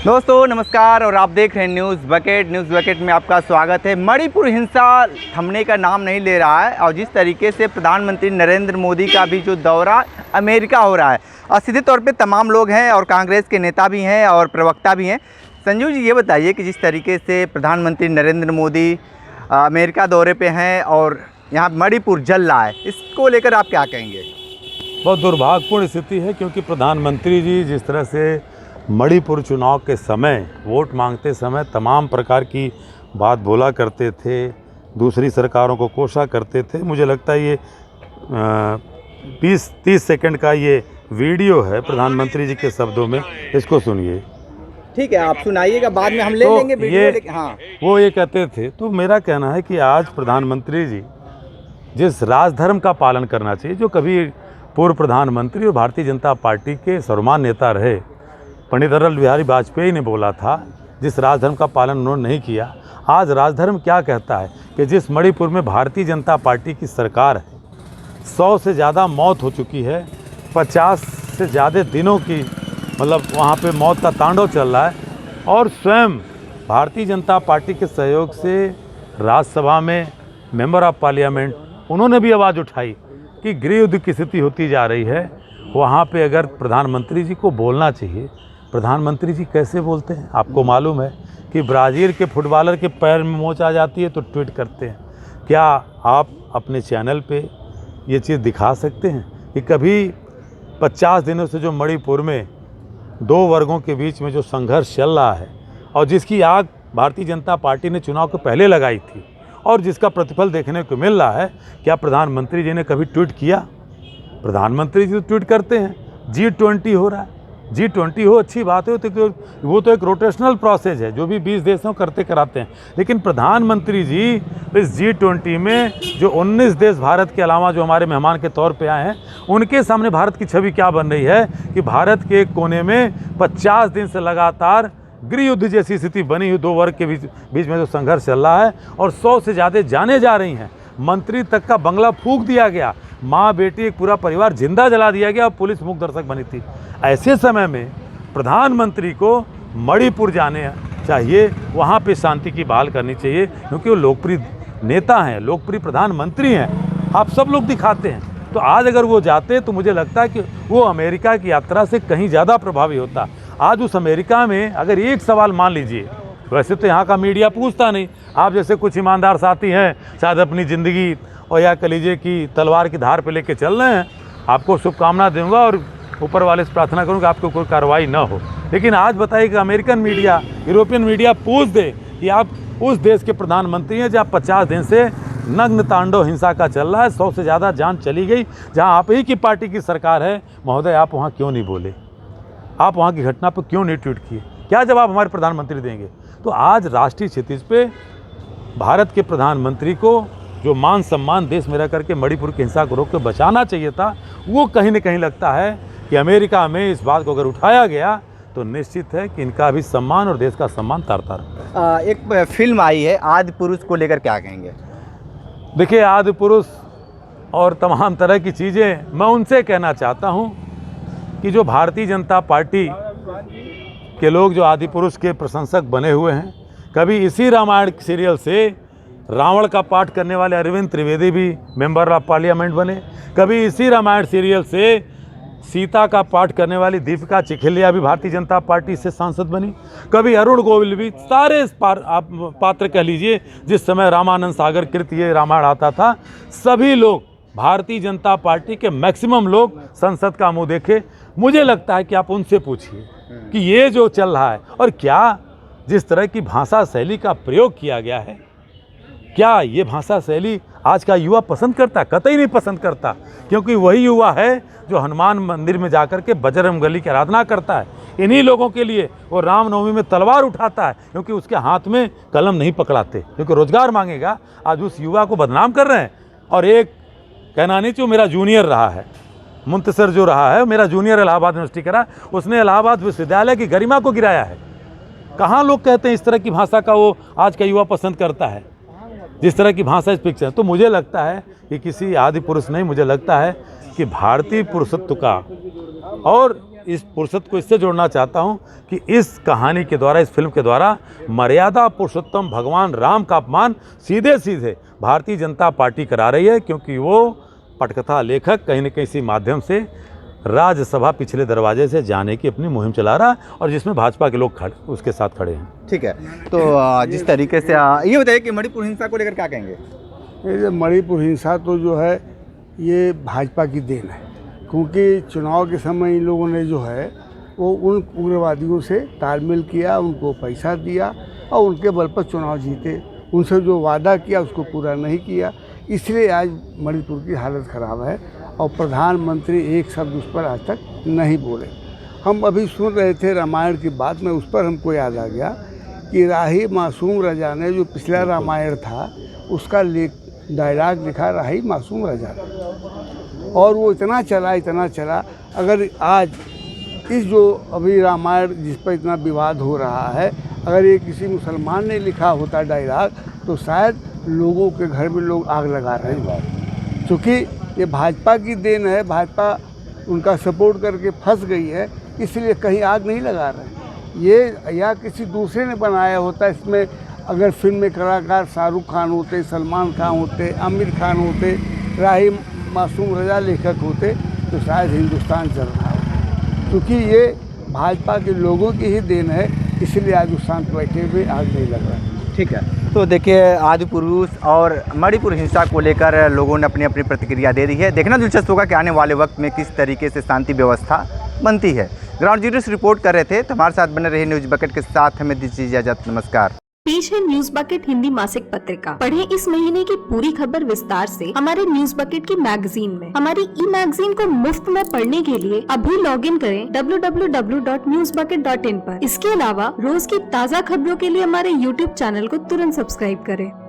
दोस्तों नमस्कार और आप देख रहे हैं न्यूज़ बकेट में आपका स्वागत है। मणिपुर हिंसा थमने का नाम नहीं ले रहा है और जिस तरीके से प्रधानमंत्री नरेंद्र मोदी का भी जो दौरा अमेरिका हो रहा है और सीधे तौर पे तमाम लोग हैं और कांग्रेस के नेता भी हैं और प्रवक्ता भी हैं। संजू जी ये बताइए कि जिस तरीके से प्रधानमंत्री नरेंद्र मोदी अमेरिका दौरे पे हैं और यहाँ मणिपुर जल रहा है, इसको लेकर आप क्या कहेंगे? बहुत दुर्भाग्यपूर्ण स्थिति है क्योंकि प्रधानमंत्री जी जिस तरह से मणिपुर चुनाव के समय वोट मांगते समय तमाम प्रकार की बात बोला करते थे, दूसरी सरकारों को कोसा करते थे। मुझे लगता है ये 20-30 सेकंड का ये वीडियो है प्रधानमंत्री जी के शब्दों में, इसको सुनिए। ठीक है, आप सुनाइएगा, बाद में हम ले लेंगे वीडियो। हाँ, वो ये कहते थे। तो मेरा कहना है कि आज प्रधानमंत्री जी जिस राजधर्म का पालन करना चाहिए, जो कभी पूर्व प्रधानमंत्री और भारतीय जनता पार्टी के सर्वमान्य नेता रहे पंडित अटल बिहारी वाजपेयी ने बोला था, जिस राजधर्म का पालन उन्होंने नहीं किया। आज राजधर्म क्या कहता है कि जिस मणिपुर में भारतीय जनता पार्टी की सरकार है, 100 से ज़्यादा मौत हो चुकी है, 50 से ज़्यादा दिनों की मतलब वहाँ पे मौत का तांडव चल रहा है और स्वयं भारतीय जनता पार्टी के सहयोग से राज्यसभा में मेंबर ऑफ पार्लियामेंट उन्होंने भी आवाज़ उठाई कि गृह युद्ध की स्थिति होती जा रही है। वहाँ पे अगर प्रधानमंत्री जी को बोलना चाहिए, प्रधानमंत्री जी कैसे बोलते हैं? आपको मालूम है कि ब्राज़ील के फुटबॉलर के पैर में मोच आ जाती है तो ट्वीट करते हैं। क्या आप अपने चैनल पे ये चीज़ दिखा सकते हैं कि कभी 50 दिनों से जो मणिपुर में दो वर्गों के बीच में जो संघर्ष चल रहा है और जिसकी आग भारतीय जनता पार्टी ने चुनाव के पहले लगाई थी और जिसका प्रतिफल देखने को मिल रहा है, क्या प्रधानमंत्री जी ने कभी ट्वीट किया? प्रधानमंत्री जी तो ट्वीट करते हैं। G20 हो रहा है, G20 हो, अच्छी बात है, तो वो तो एक रोटेशनल प्रोसेस है जो भी 20 देशों करते कराते हैं। लेकिन प्रधानमंत्री जी इस G20 में जो 19 देश भारत के अलावा जो हमारे मेहमान के तौर पे आए हैं, उनके सामने भारत की छवि क्या बन रही है कि भारत के एक कोने में 50 दिन से लगातार गृह युद्ध जैसी स्थिति बनी हुई, दो वर्ग के बीच में जो संघर्ष चल रहा है और 100 से ज़्यादा जाने जा रही हैं। मंत्री तक का बंगला फूंक दिया गया, माँ बेटी एक पूरा परिवार जिंदा जला दिया गया और पुलिस मुख्य दर्शक बनी थी। ऐसे समय में प्रधानमंत्री को मणिपुर जाने चाहिए, वहाँ पे शांति की बहाल करनी चाहिए क्योंकि वो लोकप्रिय नेता हैं, लोकप्रिय प्रधानमंत्री हैं, आप सब लोग दिखाते हैं। तो आज अगर वो जाते तो मुझे लगता है कि वो अमेरिका की यात्रा से कहीं ज़्यादा प्रभावी होता। आज उस अमेरिका में अगर एक सवाल मान लीजिए, वैसे तो यहाँ का मीडिया पूछता नहीं, आप जैसे कुछ ईमानदार साथी हैं शायद अपनी ज़िंदगी और या कलीजे की तलवार की धार पे लेके चल रहे हैं, आपको शुभकामना दूंगा और ऊपर वाले से प्रार्थना करूँगा आपको कोई कार्रवाई ना हो। लेकिन आज बताइए कि अमेरिकन मीडिया, यूरोपियन मीडिया पूछ दे कि आप उस देश के प्रधानमंत्री हैं जहाँ 50 दिन से नग्न तांडव हिंसा का चल रहा है, 100 से ज़्यादा जान चली गई, जहाँ आप ही की पार्टी की सरकार है, महोदय आप वहाँ क्यों नहीं बोले? आप वहाँ की घटना पर क्यों नहीं ट्वीट किए? क्या जवाब हमारे प्रधानमंत्री देंगे? तो आज राष्ट्रीय क्षितिज पे भारत के प्रधानमंत्री को जो मान सम्मान देश मेरा करके मणिपुर की हिंसा को रोक के बचाना चाहिए था, वो कहीं न कहीं लगता है कि अमेरिका में इस बात को अगर उठाया गया तो निश्चित है कि इनका भी सम्मान और देश का सम्मान तारता रहता है। एक फिल्म आई है आदिपुरुष, को लेकर क्या कहेंगे? देखिए, आदिपुरुष और तमाम तरह की चीज़ें, मैं उनसे कहना चाहता हूँ कि जो भारतीय जनता पार्टी के लोग जो आदिपुरुष के प्रशंसक बने हुए हैं, कभी इसी रामायण सीरियल से रावण का पाठ करने वाले अरविंद त्रिवेदी भी मेंबर ऑफ पार्लियामेंट बने, कभी इसी रामायण सीरियल से सीता का पाठ करने वाली दीपिका चिखलिया भी भारतीय जनता पार्टी से सांसद बनी, कभी अरुण गोविल भी, सारे आप पात्र कह लीजिए, जिस समय रामानंद सागर कृत ये रामायण आता था, सभी लोग भारतीय जनता पार्टी के मैक्सिमम लोग संसद का मुंह देखे। मुझे लगता है कि आप उनसे पूछिए कि ये जो चल रहा है और क्या जिस तरह की भाषा शैली का प्रयोग किया गया है, क्या ये भाषा शैली आज का युवा पसंद करता? कतई नहीं पसंद करता, क्योंकि वही युवा है जो हनुमान मंदिर में जाकर के बजरंगबली की आराधना करता है। इन्हीं लोगों के लिए वो रामनवमी में तलवार उठाता है क्योंकि उसके हाथ में कलम नहीं पकड़ाते, क्योंकि रोजगार मांगेगा। आज उस युवा को बदनाम कर रहे हैं। और एक कहना नहीं, जो मेरा जूनियर रहा है, मुंतसर जो रहा है, मेरा जूनियर इलाहाबाद यूनिवर्सिटी करा, उसने इलाहाबाद विश्वविद्यालय की गरिमा को गिराया है। कहाँ लोग कहते हैं इस तरह की भाषा का वो आज का युवा पसंद करता है, जिस तरह की भाषा इस पिक्चर। तो मुझे लगता है कि किसी आदि पुरुष नहीं, मुझे लगता है कि भारतीय पुरुषत्व का और इस फुर्सत को इससे जोड़ना चाहता हूं कि इस कहानी के द्वारा, इस फिल्म के द्वारा मर्यादा पुरुषोत्तम भगवान राम का अपमान सीधे सीधे भारतीय जनता पार्टी करा रही है, क्योंकि वो पटकथा लेखक कहीं न कहीं इसी माध्यम से राज्यसभा पिछले दरवाजे से जाने की अपनी मुहिम चला रहा है, और जिसमें भाजपा के लोग उसके साथ खड़े हैं। ठीक है, तो जिस तरीके से ये बताइए कि मणिपुर हिंसा को लेकर क्या कहेंगे? ये मणिपुर हिंसा तो जो है ये भाजपा की देन है, क्योंकि चुनाव के समय इन लोगों ने जो है वो उन उग्रवादियों से तालमेल किया, उनको पैसा दिया और उनके बल पर चुनाव जीते। उनसे जो वादा किया उसको पूरा नहीं किया, इसलिए आज मणिपुर की हालत ख़राब है और प्रधानमंत्री एक शब्द उस पर आज तक नहीं बोले। हम अभी सुन रहे थे रामायण की बात में, उस पर हमको याद आ गया कि राही मासूम रजा ने जो पिछला रामायण था उसका डायलॉग लिखा राही मासूम रजा ने, और वो इतना चला। अगर आज इस जो अभी रामायण जिस पर इतना विवाद हो रहा है, अगर ये किसी मुसलमान ने लिखा होता डायलॉग तो शायद लोगों के घर में लोग आग लगा रहे हैं। क्योंकि ये भाजपा की देन है, भाजपा उनका सपोर्ट करके फंस गई है, इसलिए कहीं आग नहीं लगा रहे। ये या किसी दूसरे ने बनाया होता, इसमें अगर फिल्म में कलाकार शाहरुख खान होते, सलमान खान होते, आमिर खान होते, राही मासूम रजा लेखक होते तो शायद हिंदुस्तान चल रहा होता। क्योंकि ये भाजपा के लोगों की ही देन है, इसलिए आज उस शांत बैठे हुए आग नहीं लग रहा है। ठीक है, तो देखिए आदिपुरुष और मणिपुर हिंसा को लेकर लोगों ने अपनी अपनी प्रतिक्रिया दे दी है। देखना दिलचस्प होगा कि आने वाले वक्त में किस तरीके से शांति व्यवस्था बनती है। ग्राउंड जीरो से रिपोर्ट कर रहे थे, तो हमारे साथ बने रहे न्यूज बकेट के साथ। हमें दीजिए इजाजत, नमस्कार। पेश है न्यूज बकेट हिंदी मासिक पत्रिका। पढ़ें इस महीने की पूरी खबर विस्तार से हमारे न्यूज बकेट की मैगजीन में। हमारी ई मैगजीन को मुफ्त में पढ़ने के लिए अभी लॉग इन करें www.newsbucket.in पर। इसके अलावा रोज की ताज़ा खबरों के लिए हमारे YouTube चैनल को तुरंत सब्सक्राइब करें।